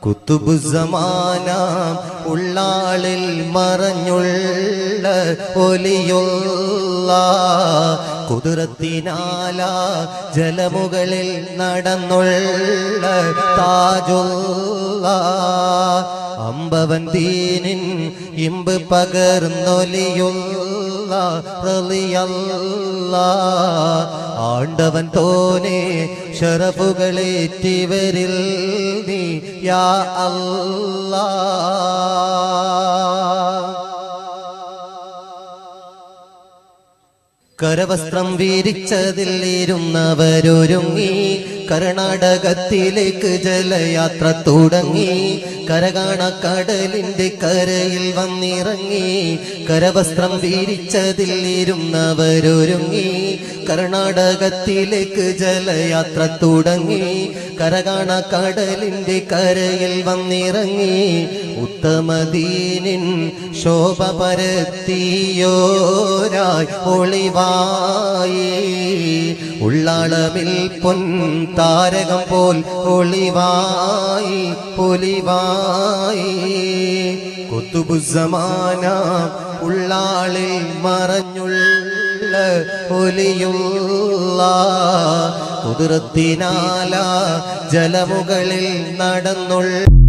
കുത്തുബുസ്സമാനാം ഉള്ളാളിൽ മറഞ്ഞുള്ള ഒലിയുള്ള കുതിരത്തിനാല ജലമുകളിൽ നടന്നുള്ള താജുള്ള അമ്പവൻ ദീനിൻ ഇമ്പ് പകർന്നൊലിയുള്ള റളിയല്ല ആണ്ടവൻ തോനെ ശറഫുകളേറ്റിവരിൽ നീ യാ അല്ലാ. കരവസ്ത്രം വീരിച്ചതിൽ ഇരുന്നവരൊരുങ്ങി കർണാടകത്തിലേക്ക് ജലയാത്ര തുടങ്ങി. കരകാണക്കടലിന്റെ കരയിൽ വന്നിറങ്ങി. കരവസ്ത്രം വീരിച്ചതിൽ ഇരുന്നവരൊരുങ്ങി കർണാടകത്തിലേക്ക് ജലയാത്ര തുടങ്ങി. കരകാണക്കടലിന്റെ കരയിൽ വന്നിറങ്ങി. ഉത്തമദീനിൻ ശോഭ പരത്തിയോരായി ഒളിവായി ഉള്ളളവിൽ പൊൻ താരകം പോൽ ഒളിവായി പൊലിവായി. കുത്തുബുസ്സമാന ഉള്ളാളിൽ മറഞ്ഞുള്ള ഒലിയുള്ള കുതിരത്തിനാല ജലമുകളിൽ നടന്നുള്ള